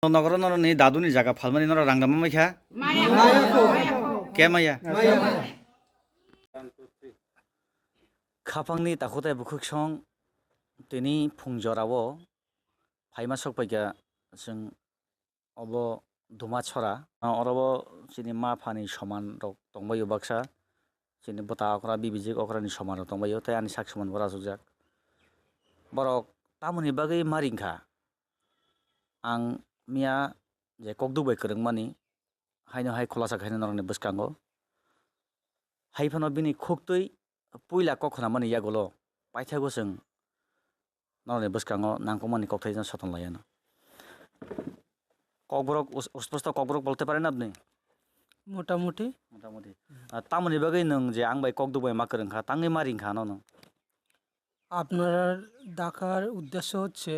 নগর নর ni দাদুনি জায়গা ফালমানি নর রাংদামা মাইখা কে মাইয়া খাপাংনি তাখোতাय বুखुक song tini phungjorao phaima sokpaika जों अब धुमा छरा अरबो chini ma phani soman rok tongbayo baksa chini bota okra bibijik okrani soman rok tongbayo tei ani sak soman bora sukjak borok tamoni bagui maringkha ang mia je kokdubai kwrwngmani haino hai khulasa khaina norokni bwskango haifano bini khoktui puila kokhona mani yagulo paithago जों norokni bwskango nangkukmani kokthai jono soton laiyano kokborok স্পষ্ট kokborok বলতে পারেন আপনি মোটামুটি মোটামুটি তামনি bagui nung je ang bai kokdubai ma kwrwngkha tangi maringkha no nung আপনার দেখার উদ্দেশ্য হচ্ছে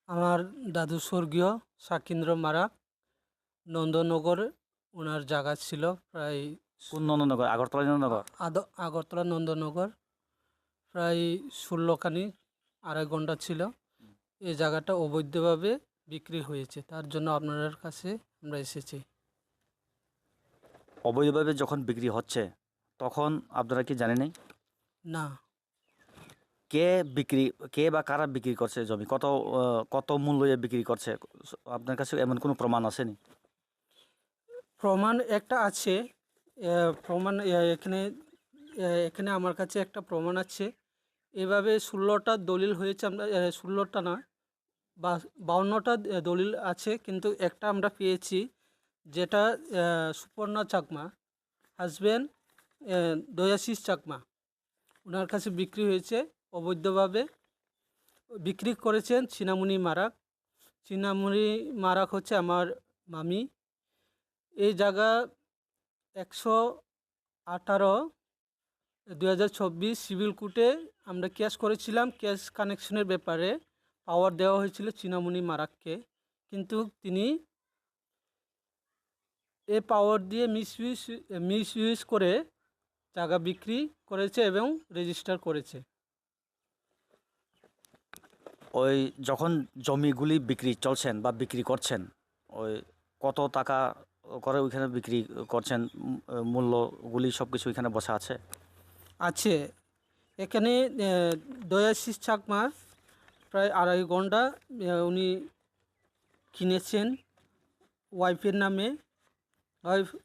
আমার দাদু স্বর্গীয় শাকিন্দ্র মারাক নন্দনগর ওনার জায়গা ছিল প্রায় কোন নন্দনগর আগরতলা নন্দনগর আগরতলা নন্দনগর প্রায় 16 খানি 2.5 ঘন্টা ছিল এই জায়গাটা অবৈধভাবে বিক্রি হয়েছে তার জন্য আপনাদের কাছে আমরা এসেছি অবৈধভাবে যখন বিক্রি হচ্ছে তখন আপনারা কি জানেন নাই না কে বিক্রি কে বা কারা বিক্রি করছে জমি কত কত মূল্যে বিক্রি করছে আপনার কাছে এমন কোনো প্রমাণ আছে নি প্রমাণ একটা আছে প্রমাণ এখানে এখানে আমার কাছে একটা প্রমাণ আছে এভাবে 16টা দলিল হয়েছে আমরা 16টা না 52টা দলিল আছে কিন্তু একটা আমরা পেয়েছি যেটা সুপর্ণা চাকমা হাজবেন্ড দয়াশিস চাকমা ওনার কাছে বিক্রি হয়েছে অবৈধভাবে বিক্রি করেছেন চিনামণি মারাক চিনামণি মারাক হচ্ছে আমার মামি এই জায়গা 118/2024 সিভিল কোর্টে আমরা কেস করেছিলাম কেস কানেকশনের ব্যাপারে পাওয়ার দেওয়া হয়েছিল চিনামণি মারাককে কিন্তু তিনি এই পাওয়ার দিয়ে মিসইউজ করে জায়গা বিক্রি করেছে এবং রেজিস্টার করেছে ওই যখন জমিগুলি বিক্রি চলছেন বা বিক্রি করছেন ওই কত টাকা করে ওইখানে বিক্রি করছেন মূল্যগুলি সব কিছু ওইখানে বসা আছে আছে এখানে দয়াশিস চাকমার প্রায় 2.5 ঘন্টা উনি কিনেছেন ওয়াইফের নামে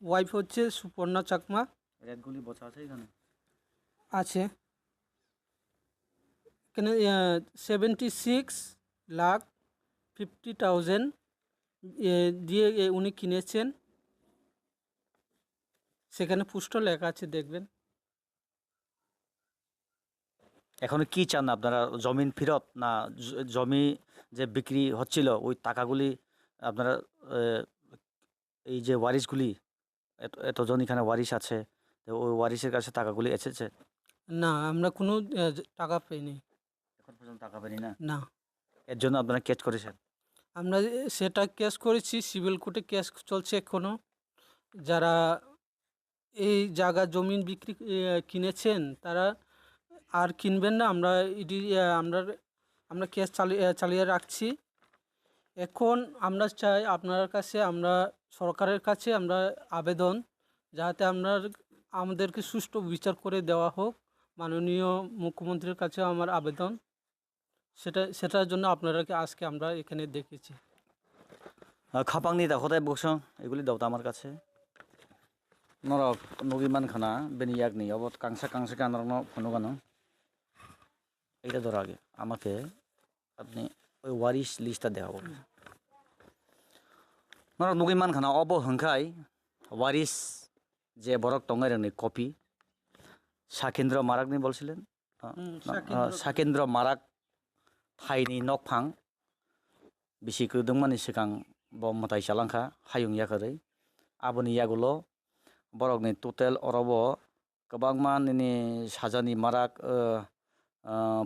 ওয়াইফ হচ্ছে সুপর্ণা চাকমা রেটগুলি বসা আছে এখানে আছে এখানে 76,50,000 দিয়ে উনি কিনেছেন সেখানে পুষ্ট লেখা আছে দেখবেন এখন কি চান আপনারা জমিন ফেরত না জমি যে বিক্রি হচ্ছিল ওই টাকাগুলি আপনারা এই যে ওয়ারিশগুলি এতজন এখানে ওয়ারিশ আছে ওই ওয়ারিশের কাছে টাকাগুলি এসেছে না আমরা কোনো টাকা পাইনি এখন পর্যন্ত টাকা পাইনি না না এর জন্য আপনারা কেস করেছেন আমরা সেটা কেস করেছি সিভিল কোর্টে কেস চলছে এখনও যারা এই জায়গা জমিন বিক্রি কিনেছেন তারা আর কিনবেন না আমরা আমরা কেস চালিয়ে রাখছি এখন আমরা চাই আপনার কাছে আমরা সরকারের কাছে আমরা আবেদন যাতে আমাদেরকে সুষ্ঠু বিচার করে দেওয়া হোক মাননীয় মুখ্যমন্ত্রীর কাছে আমার আবেদন সেটার জন্য আপনারাকে আজকে আমরা এখানে দেখেছি খাপাংনি দাখোতায় বসং এগুলি দাও আমার কাছে নরক নগিমান খানা বেনি ইয়াগনি অবত কাংসা কাংসা কানরনো ফোনো গানো এইটা ধরো আগে আমাকে আপনি ওই ওয়ারিশ লিস্টটা দেখাবো নরক নগিমান খানা অব হংখাই ওয়ারিশ যে বরক টঙ্গাই রংনি কপি শাকেন্দ্র মারাকনি বলছিলেন শাকেন্দ্র মারাক थाइनि नकफां बिसि गोदोंमानि सिगां बम मथाइ चालांखा हायुं याखरै आबोनि यागुलो बरकनि टोटेल अरबो गोबांमा निनि साजानि माराक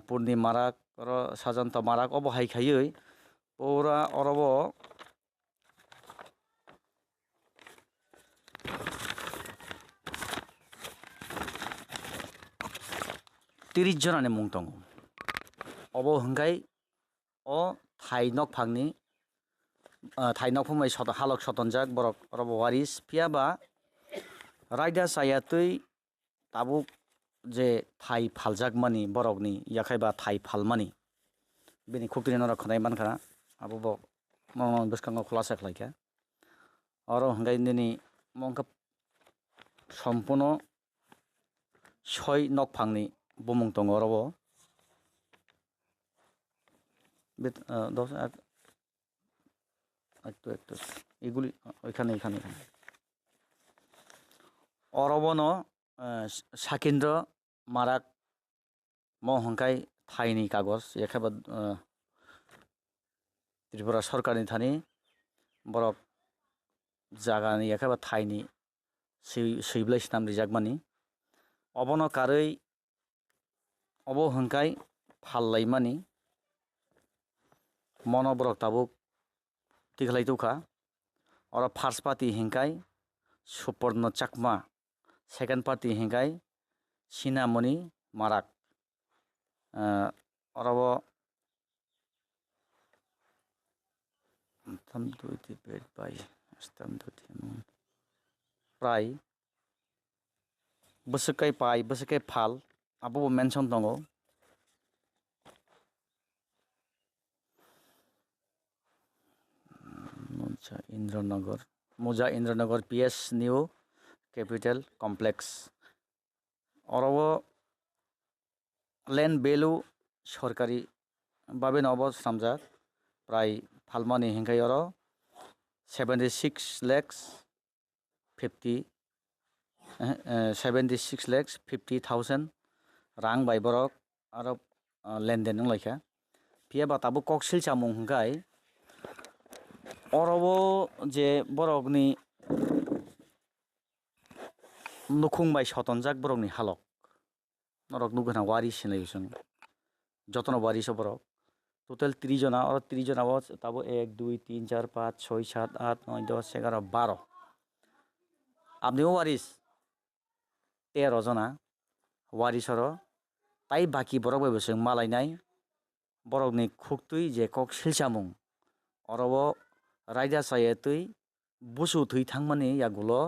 पुरनि माराक र साजान्त माराक अबो हाइखायै पुरा अरबो तिरिस जनानि मुं दङ अबो हंगाय अ थाइ नक फांनि thai nok phumai halok sotonjak borok orobo waris phiaba raida sayatui tabuk je thai phaljak mani borokni yakhaiba thai phalmani bini khukti nora khonai mankha abo bo mong biskango khulasa khlaika oro hwngai nini mongka সম্পূর্ণ 6 nok phangni bumung tongo orobo bit dos একটু এগুলি ওইখানে অরবনো সাকেন্দ্র মারাক মহংকাই tiny কাগজ এখাবা Tripura সরকারনি Thani বরক জাগানি এখাবা tiny সৈবলাই নাম রিজাকমানি অবনো কারৈ of হংকাই ফাললাইমানি মনোবরক তাবুক তিখলাই তুখা और first party हिंकाय सुपर्ण चाकमा second party हिंकाय सिनामणि Marak और वो प्राय बसुकै पाई बसुकै फाल अब मेंशन दंगो मुजा Indranagar PS new capital complex और वो लैंड बेलू सरकारी बाबे नब सामजाक प्राय फालमानी हिंखाय और 76 lakhs 50,000 रां बाय बरक और लेनदेन लाइखा फिया बाताबो कक्सिल चामुं हिंखाय अरबो जे बरकनि नुखुंबाय सतनजाक बरकनि हालक नरक नुगोना वारि सिनायजों जतन वारि बरक टोटल 30 जना और 30 जना ताबो 1 2 3 4 5 6 7 8 9 10 11 12 आपनिও वारिस 13 जना वारिसर ताई बाकी बरक बायबोसों मालायनाय बरकनि खुक्तुइ जे कक सिलचामुं अरबो रायजा सायतुइ बुसु थुइ थांमानि यागुलो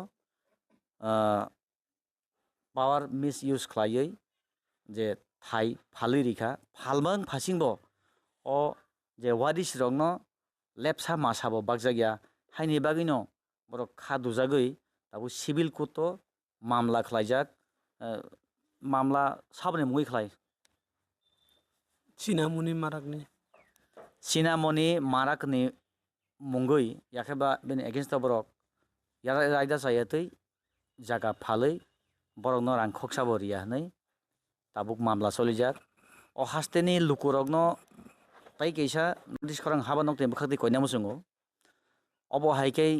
पावर मिस यूज खलायै जे थाई फालि रिखा फालमां फासिंबो ओ जे वारिस रंनो लेपसा मासाबो बागजागिया हाइनि बागिनो बरक खादुजागै ताबु सिविल कोर्ट मामला खलायजाक मामला साबने मुङै खलाय सिनामणि माराकनि मुंगै याखेबा बेन एगेंस्ट बरक यारा रायदा सायतै जागा फालै बरकनो रां खक्साबो रिया हनै ताबुक मामला सलिजाक ओ हास्तेनि लुकुरकनो ताई कैसा नोटिस खरां हाबा नक्ते बखाति कोइना मुसुङो अबो हाइकै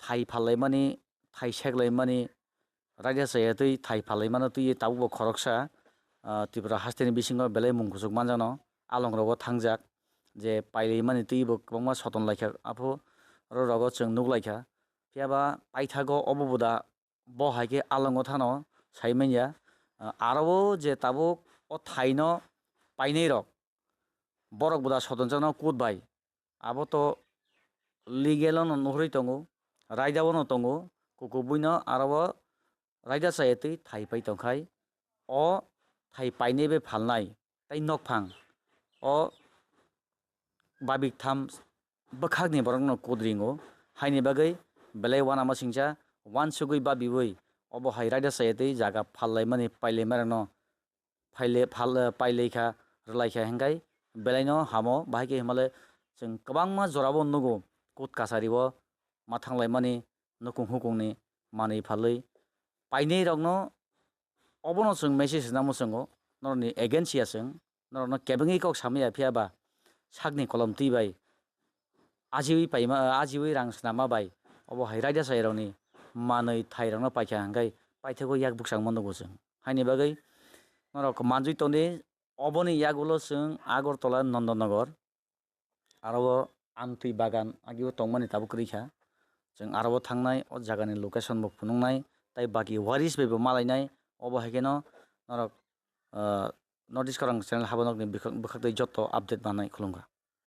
थाई फालैमानि थाई सेगलायमानि रायदा सायतै थाई फालैमानो तुइ ताबुक खरकसा त्रिपुरा हास्तेनि बिसिङो बेलाय मुंखुसुक मानजानो आलंग्रगो थांजाक जे पाइलैमानि तुइबो गोबांमा सतन लायखा आफो रगो जों नुगलायखा फियाबा पाइथागो अबबुदा बहायके आलंगो थानो साइमेन्या आरो जे ताबुक ओ थाइनो पाइनै रक बरक बुदा सतनजानो कुद बाय आबो तो लीगेलो नहरै तंगो रायदाबो न तंगो कुकुबुइनो आरो रायदा सायतै थाइ पाइ तंखाय ओ थाइ पाइनै बे फालनाय ताइ नकफां ओ बाबिक थाम बखागनि बरकनो कुद्रिङो हाइनि बागै बेलाय वाना मासिंजा वान सुगै बाबिवै अबो हाइ रायदा सायतै जागा फाललायमानि पाइलैमारनो पाइलैखा रलायखा हेंगाय बेलायनो हामो बाहायके हिमालय जों गोबांमा जराबो नुगो कुट कासारिबो माथांलायमानि नुकुं हुकुंनि मानै फालै पाइनै रकनो अबनो जों मेसेज नामो जोङो नरनि एजेन्सिया जों नरनो केबिङै कक सामिया फियाबा सागनि कलम तीबाय आजिवै रां स्नामा बाय अबो हाइ रायदा सायरावनि मानै थाइरावनो पाइखा हांगाय पाइथागो याक बुकसां मनोगो जों हाइनि बागै नरक मानजुइ तनि अबनि यागुलो जों आगरतला नन्दनगर आरो आमतुइ बागान आगिबो तंमानि ताबुक रैखा जों आरो थांनाय अ जागानि लोकेशन बो फुनुंनाय ताइ बाकी वारिस बेबो मालायनाय अबो हाइकेनो नरक नटिस करं चैनल हाबनकनि बखक्तै जत्तो आपडेट बानाय खुलुमगा।